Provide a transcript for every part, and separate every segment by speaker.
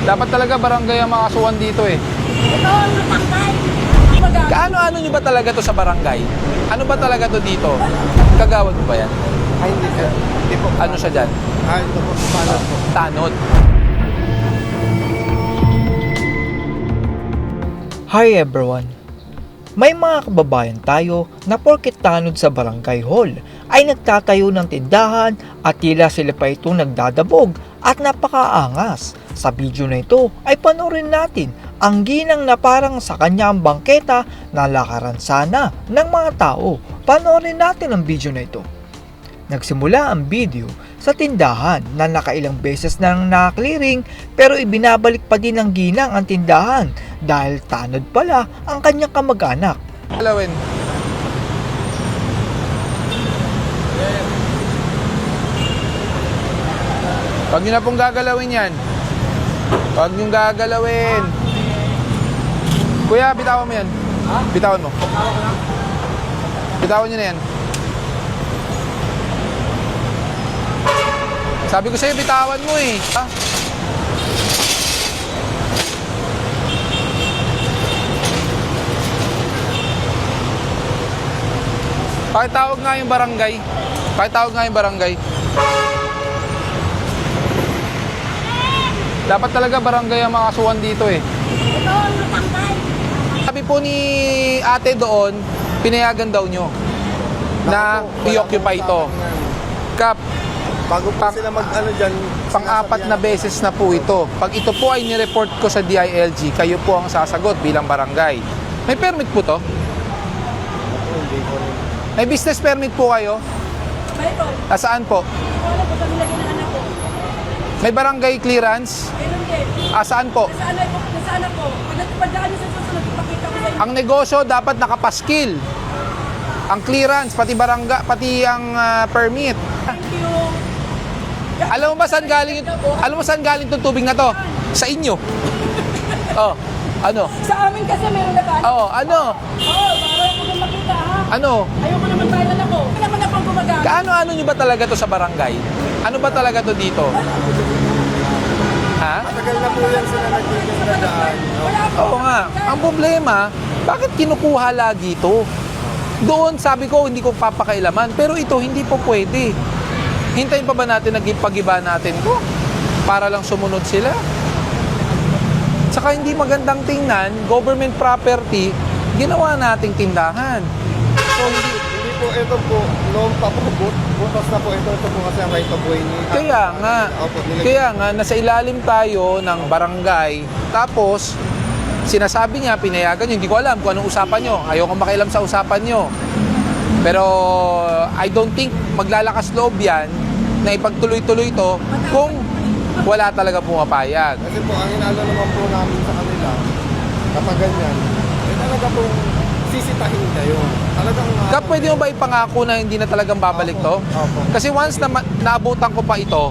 Speaker 1: Dapat talaga barangay ang makasuhan dito eh.
Speaker 2: Ito ang matangkay.
Speaker 1: Kaano-ano nyo ba talaga to sa barangay? Ano ba talaga to dito? Kagawad mo ba yan?
Speaker 3: Ay, hindi sir. Hindi po.
Speaker 1: Ano siya dyan?
Speaker 3: Ito po. Panot po.
Speaker 1: Tanod.
Speaker 4: Hi everyone! May mga kababayan tayo na porket tanod sa barangay hall ay nagtatayo ng tindahan at tila sila pa itong nagdadabog at napakaangas. Sa video na ito ay panoorin natin ang ginang na parang sa kanya ang bangketa na lakaran sana ng mga tao. Panoorin natin ang video na ito. Nagsimula ang video sa tindahan na nakailang beses nang na-clearing pero ibinabalik pa din ng ginang ang tindahan dahil tanod pala ang kanyang kamag-anak.
Speaker 1: Galawin. Huwag nyo na pong gagalawin yan. Huwag nyo gagalawin. Kuya, bitawan mo yan. Bitawan mo. Bitawan nyo na yan. Sabi ko sa'yo, bitawan mo eh. Ha? Pakitawag nga yung barangay. Pakitawag nga yung barangay. Dapat talaga barangay ang makasuhan dito eh.
Speaker 2: Ito ang matangkay.
Speaker 1: Sabi po ni ate doon, pinayagan daw nyo na i-occupy ito. Kap,
Speaker 3: Bago po sila mag-ano dyan.
Speaker 1: pang-apat na beses na po ito. Pag ito po ay nireport ko sa DILG, kayo po ang sasagot bilang barangay. May permit po to?
Speaker 3: Hindi po rin.
Speaker 1: May business permit po kayo?
Speaker 2: Mayroon.
Speaker 1: Nasaan po?
Speaker 2: Wala po sa nilagay ng anak ko.
Speaker 1: May barangay clearance?
Speaker 2: Mayroon din.
Speaker 1: Saan po?
Speaker 2: Nasa anak ko. Pagdaan niyo sa susunod, ipakita ko sa inyo.
Speaker 1: Ang negosyo dapat nakapaskil. Ang clearance, pati barangay, pati ang permit.
Speaker 2: Thank you.
Speaker 1: Alam mo ba saan galing itong tubig na to? Sa inyo. Oh, ano?
Speaker 2: Sa amin kasi meron na ba?
Speaker 1: Oh, ano?
Speaker 2: Oo, para ko nang makita ha.
Speaker 1: Ano?
Speaker 2: Ayoko naman tayo na ako. Hindi naman akong gumagamit.
Speaker 1: Kaano-ano nyo ba talaga to sa barangay? Ano ba talaga to dito? Ha?
Speaker 3: Matagal na po yan sila nagtitinda daan.
Speaker 2: Wala po.
Speaker 1: Oo nga. Ang problema, bakit kinukuha lagi ito? Doon, sabi ko, hindi ko papakailaman. Pero ito, hindi po pwede. Hintayin pa ba natin nag-ipagiba natin ko? Para lang sumunod sila? Saka hindi magandang tingnan, government property, ginawa nating tindahan. So, hindi,
Speaker 3: Hindi po, ito po, noon pa po, bukas na po, ito po kasi ang right of way ni...
Speaker 1: kaya nga,
Speaker 3: Opo, nilagay.
Speaker 1: kaya nga, nasa ilalim tayo ng barangay, tapos, sinasabi niya, pinayagan niyo, hindi ko alam kung anong usapan niyo, ayoko makialam sa usapan niyo. Pero, I don't think maglalakas loob yan na ipagtuloy-tuloy ito kung wala talaga pumapayag.
Speaker 3: Kasi po, ang inalo naman po namin sa kanila, kapag ganyan, talaga po sisitahin kayo. Talagang...
Speaker 1: Kap, pwede mo ba ipangako na hindi na talagang babalik to?
Speaker 3: Opo.
Speaker 1: Kasi once na naabutan ko pa ito,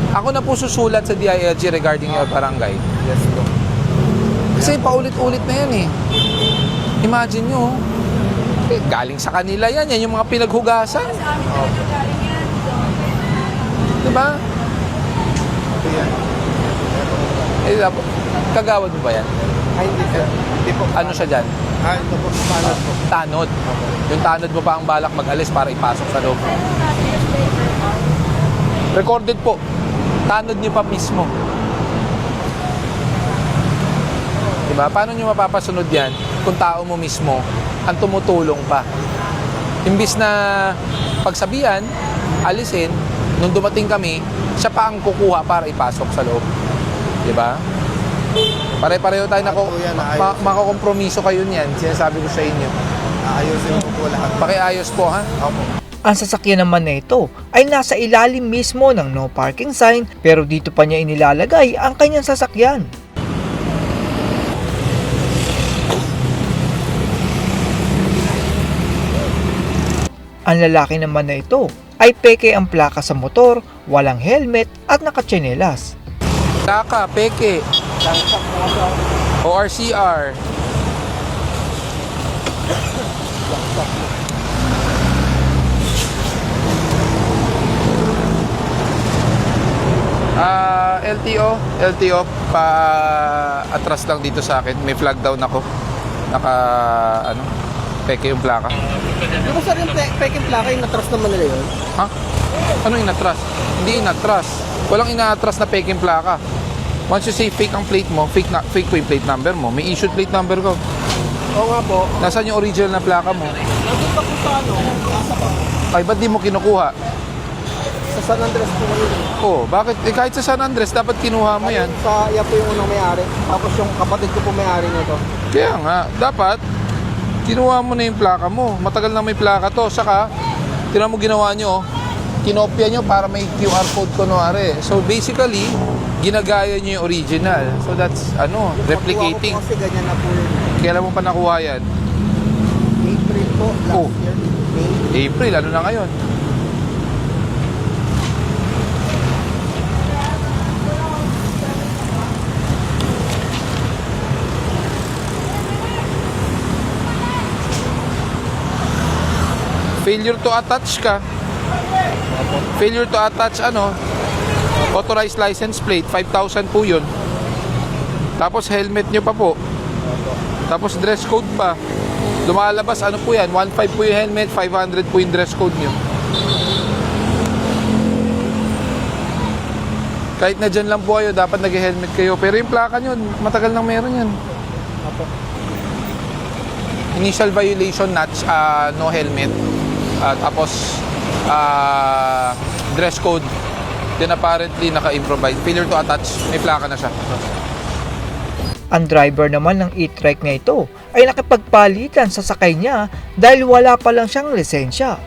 Speaker 1: ako na po susulat sa DILG regarding your barangay.
Speaker 3: Yes po.
Speaker 1: Kasi paulit-ulit na yan eh. Imagine nyo, galing sa kanila yan yung mga pinaghugasan.
Speaker 2: Sa amin talaga galing yan.
Speaker 1: Diba?
Speaker 3: Ito yan.
Speaker 1: Kagawad mo ba yan?
Speaker 3: Ay, hindi sir. Hindi po.
Speaker 1: Ano siya dyan?
Speaker 3: Ito po, panot po.
Speaker 1: Tanod. Yung tanod mo pa ang balak mag-alis para ipasok sa loob. Recorded po. Tanod niyo pa mismo. Diba? Paano niyo mapapasunod yan kung tao mo mismo ang tumutulong pa? Imbis na pagsabihan, alisin, nung dumating kami, siya pa ang kukuha para ipasok sa loob. Diba? Pare-pareho tayo na makakompromiso kayo niyan. Sinasabi ko sa inyo.
Speaker 3: Ayusin po po lahat.
Speaker 1: Pakiayos po ha.
Speaker 3: Opo.
Speaker 4: Ang sasakyan naman na ito ay nasa ilalim mismo ng no parking sign pero dito pa niya inilalagay ang kanyang sasakyan. Ang lalaki naman na ito ay peke ang plaka sa motor, walang helmet at nakatsinelas.
Speaker 1: Taka, peke. ORCR. LTO, pa atras lang dito sa akin. May flag down ako. Peke yung plaka.
Speaker 3: Di ba sir yung peking plaka yung natras naman nila yun?
Speaker 1: Ha? Ano inatras? Hindi inatras. Walang inaatras na peke yung plaka. Once you say fake ang plate mo, fake po yung plate number mo. May issued plate number ko.
Speaker 3: Oo nga po.
Speaker 1: Nasaan yung original na plaka mo?
Speaker 3: Nandun pa po sa nasa pa.
Speaker 1: Ay, ba't di mo kinukuha?
Speaker 3: Sa San Andres po ngayon.
Speaker 1: Oh, bakit? Kahit sa San Andres, dapat kinuha mo yan.
Speaker 3: Yan po yung unang may-ari. Tapos yung kapatid ko po may-ari nito.
Speaker 1: Kaya nga, dapat kinuha mo na yung plaka mo. Matagal na may plaka to. Saka, tinan mo ginawa nyo, kinopya nyo para may QR code kunwari. So basically, ginagaya nyo yung original. So that's, replicating.
Speaker 3: Pagkuha ko po kasi ganyan na po yun.
Speaker 1: Kailan mo pa nakuha yan?
Speaker 3: April po, last
Speaker 1: Oh.
Speaker 3: year. May.
Speaker 1: April, ano na ngayon? Failure to attach ka. Failure to attach authorized license plate, 5,000 po yun. Tapos helmet nyo pa po. Tapos dress code pa. Lumalabas, ano po yan? 1,500 po yung helmet, 500 po yung dress code nyo. Kahit na dyan lang po kayo, dapat nag-helmet kayo. Pero yung plaka nyo, matagal nang meron yan. Initial violation, no helmet. Tapos, dress code. Then apparently, naka-improvise. Failure to attach, may plaka na siya.
Speaker 4: Ang driver naman ng e-trike na ito ay nakipagpalitan sa sakay niya dahil wala pa lang siyang lisensya.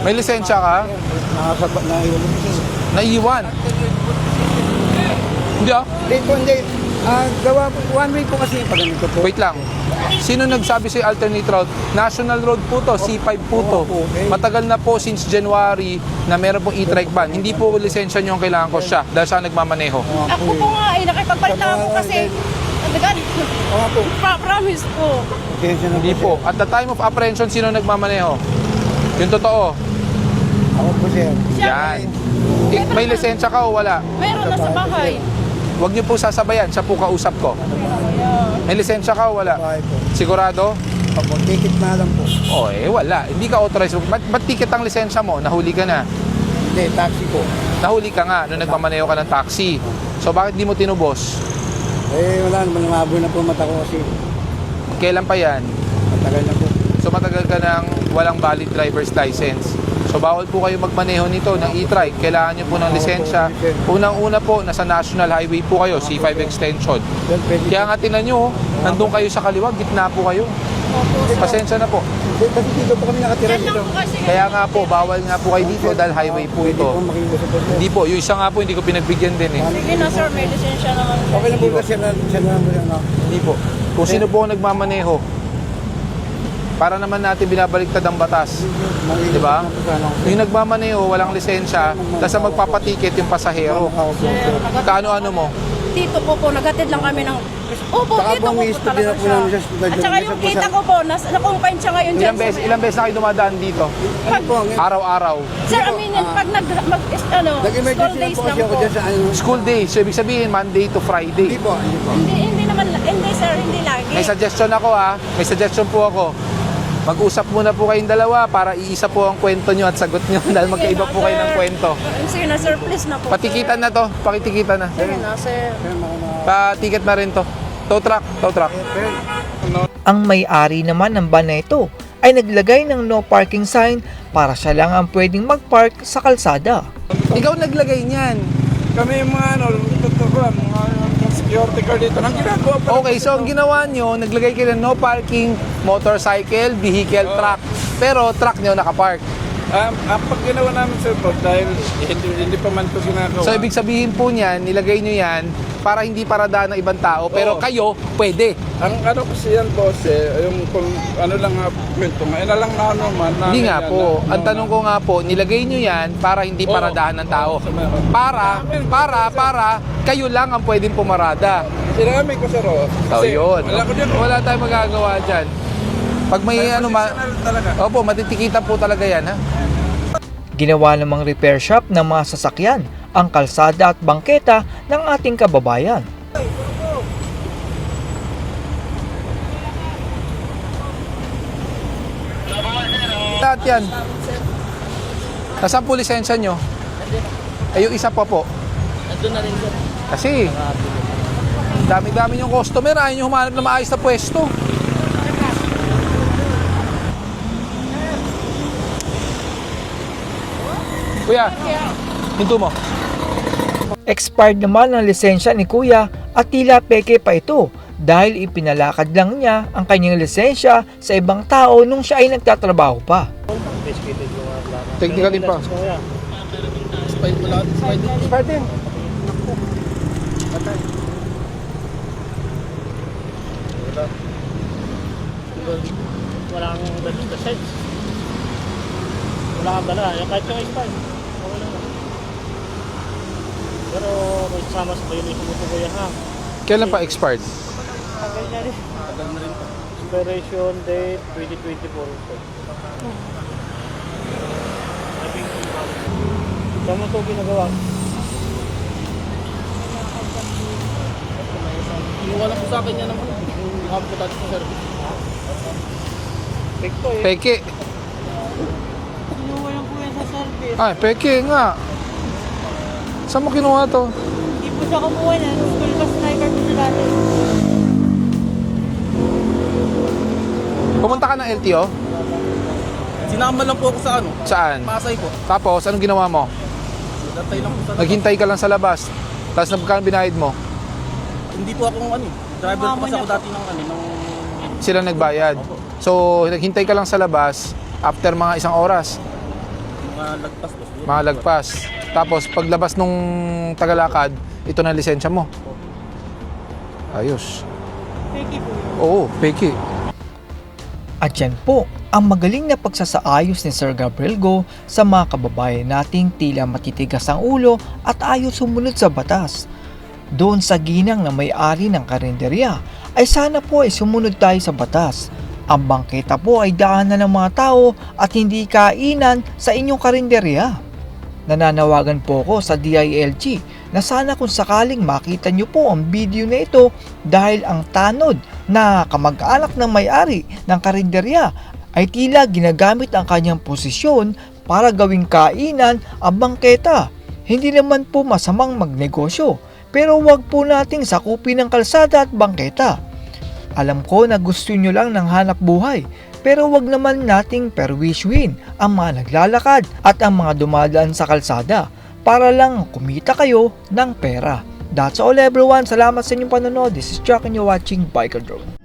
Speaker 1: May lisensya ka?
Speaker 3: Nakasabat na yun.
Speaker 1: Naiwan. Hindi ah.
Speaker 3: Hindi. Gawa po, one way po kasi yung pag-ganito po.
Speaker 1: Wait lang. Sino nagsabi sa alternate route? National road po to, C5 po to.
Speaker 3: Okay.
Speaker 1: Matagal na po since January na meron pong e-trike ban. Hindi po lisensya nyo ang kailangan ko siya dahil siya nagmamaneho.
Speaker 2: Ako po nga nakipagpalit lang ako kasi
Speaker 3: Oo po.
Speaker 2: promise po.
Speaker 1: Hindi po. At the time of apprehension, sino nagmamaneho? Yung totoo.
Speaker 3: Ako po sir.
Speaker 1: Yan. May lisensya ka o wala?
Speaker 2: Meron na sa bahay.
Speaker 1: Huwag niyo po sasabayan. Siya po kausap ko. May lisensya ka o wala?
Speaker 3: Bahay po.
Speaker 1: Sigurado?
Speaker 3: Opo, ticket na lang po.
Speaker 1: Wala. Hindi ka authorized. Ba't ticket ang lisensya mo? Nahuli ka na.
Speaker 3: Hindi, taxi po.
Speaker 1: Nahuli ka nga nung nagmamaneho ka ng taxi. So bakit di mo tinubos?
Speaker 3: Wala naman, lumabo na po mata ko kasi
Speaker 1: Kailan pa yan?
Speaker 3: matagal na po.
Speaker 1: So matagal ka ng walang valid driver's license. So bawal po kayo magmaneho nito ng e-trike. Kailangan nyo po ng lisensya. Unang-una po, nasa National Highway po kayo, C5 extension.
Speaker 3: Well, pwede.
Speaker 1: Kaya nga tinan nyo, nandun kayo sa kaliwa, gitna po kayo. Pasensya na po.
Speaker 3: Kasi dito po kami nakatira
Speaker 2: Yan
Speaker 3: dito.
Speaker 2: lang po kasi.
Speaker 1: Kaya nga po, bawal nga po kayo dito dahil highway po
Speaker 3: Pwede
Speaker 1: ito.
Speaker 3: po makiusap po sir.
Speaker 1: Hindi po, yung isa nga po hindi ko pinagbigyan din eh.
Speaker 2: Sige na sir, may lisensya naman.
Speaker 3: Okay na po kasi siya na lang po yung
Speaker 1: Hindi po. Kung sino po ang nagmamaneho, para naman natin binabaliktad ang batas. Di ba? Yung nagmamaneho, walang lisensya, tapos ang magpapatiket yung pasahero. Kaano-ano mo?
Speaker 2: Dito po, nagatid lang kami ng... Opo,
Speaker 3: Saka
Speaker 2: dito
Speaker 3: po,
Speaker 2: po
Speaker 3: may
Speaker 2: po
Speaker 3: study
Speaker 2: talaga
Speaker 3: na po
Speaker 2: siya.
Speaker 3: namin siya.
Speaker 2: At saka yung kita ko po, nakumpine siya ngayon dyan.
Speaker 1: Ilang beses na kayo dumadaan dito?
Speaker 3: Ano po,
Speaker 1: Araw-araw.
Speaker 2: Sir, aminin, pag school
Speaker 3: nag-emergency lang
Speaker 2: days
Speaker 3: po
Speaker 2: lang
Speaker 3: kasi ako
Speaker 2: po.
Speaker 3: dyan sa ano.
Speaker 1: School day, so ibig sabihin Monday to Friday.
Speaker 3: Hindi po, hindi po.
Speaker 2: Hindi naman, hindi sir, hindi lagi.
Speaker 1: May suggestion ako may suggestion po ako. Mag-usap muna po kayong dalawa para iisa po ang kwento nyo at sagot nyo dahil magkaiba po kayo ng kwento.
Speaker 2: Sige na sir, please na po.
Speaker 1: Patikitan na to, pakitikitan na.
Speaker 2: Sige na sir.
Speaker 1: Patiket na rin to. Tow truck, tow truck.
Speaker 4: Ang may-ari naman ng van na ito ay naglagay ng no parking sign para siya lang ang pwedeng mag-park sa kalsada.
Speaker 1: Ikaw naglagay niyan.
Speaker 3: Kami yung mga mga security guard dito. Nang ginagawa pa.
Speaker 1: Okay, so ang ginawa nyo, naglagay kayo ng no parking, motorcycle, vehicle, truck. Pero truck nyo nakapark.
Speaker 3: Ang pag ginawa namin sir po, dahil hindi pa man ito ginagawa.
Speaker 1: So ibig sabihin po niyan, nilagay nyo yan para hindi paradaan ng ibang tao. Pero
Speaker 3: Oo.
Speaker 1: kayo, pwede.
Speaker 3: Ang ano kasi yan boss yung kung ano lang nga kwento nga, ina lang na ano man.
Speaker 1: Hindi nga po. Ang tanong ko nga po, nilagay nyo yan para hindi
Speaker 3: Oo.
Speaker 1: paradahan ng tao.
Speaker 3: Oo, sa meron.
Speaker 1: Para kayo lang ang pwedeng pumarada.
Speaker 3: Sinabi ko sir
Speaker 1: So yun.
Speaker 3: Wala ko dyan.
Speaker 1: Wala tayong magagawa dyan. Pag may ano
Speaker 3: Talaga.
Speaker 1: Opo, matitikitan po talaga yan ha.
Speaker 4: Ginawa namang repair shop ng mga sasakyan ang kalsada at bangketa ng ating kababayan.
Speaker 1: Lahat yan. Nasaan po lisensya nyo? Ay, yung isa pa po.
Speaker 5: Nandun na rin sir.
Speaker 1: Kasi, dami-dami yung customer. Ayaw nyo humanap na maayos na pwesto. Kuya, hinto mo.
Speaker 4: Expired naman ang lisensya ni Kuya at tila peke pa ito dahil ipinalakad lang niya ang kanyang lisensya sa ibang tao nung siya ay nagtatrabaho pa.
Speaker 1: Technical din pa.
Speaker 3: Expired mo lahat.
Speaker 1: Expired din.
Speaker 5: Wala kang register site. Wala kang dala. Kahit yung expired. Okay lang. Pero may kasama sa violation mo po kuya ha.
Speaker 1: Kailan pa expired?
Speaker 5: Tagal na rin. Expiration date 2024. Saan mo ito ginagawa?
Speaker 3: Iwan po sa akin yan naman. Yung amputat sa service.
Speaker 5: Fake to eh.
Speaker 1: Peke.
Speaker 2: Kinuha lang po yan sa service.
Speaker 1: Ay, peke nga. Saan mo kinuha to?
Speaker 2: Hindi po siya kumuha niyan. School bus driver po siya dati.
Speaker 1: Pumunta ka ng LTO?
Speaker 3: Sinama lang po ako sa ano.
Speaker 1: Saan?
Speaker 3: Pasay po.
Speaker 1: Tapos, anong ginawa mo?
Speaker 3: Datay lang po sa
Speaker 1: Naghintay ka lang sa labas. Tapos, nagkano binayad mo?
Speaker 3: Hindi po ako ano. Driver po kasi ako dati ng ano.
Speaker 1: Sila nagbayad. So, naghintay ka lang sa labas after mga isang oras.
Speaker 3: Mga lagpas po.
Speaker 1: Mga lagpas. Tapos, paglabas nung tagalakad, ito na lisensya mo. Ayos.
Speaker 2: Peki po yun.
Speaker 1: Oo, peke.
Speaker 4: At yan po ang magaling na pagsasaayos ni Sir Gabriel Go sa mga kababayan nating tila matitigas ang ulo at ayaw sumunod sa batas. Doon sa ginang na may-ari ng karinderya ay sana po ay sumunod tayo sa batas. Ang bangketa po ay daanan ng mga tao at hindi kainan sa inyong karinderya. Nananawagan po ko sa DILG na sana kung sakaling makita nyo po ang video na ito dahil ang tanod na kamag-anak ng may-ari ng karinderya ay tila ginagamit ang kanyang posisyon para gawing kainan ang bangketa. Hindi naman po masamang magnegosyo pero wag po nating sakupin ang kalsada at bangketa. Alam ko na gusto nyo lang ng hanap buhay pero wag naman nating perwiswin ang mga naglalakad at ang mga dumadaan sa kalsada para lang kumita kayo ng pera. That's all everyone. Salamat sa inyong panonood. This is Chuck and you're watching Biker Drone.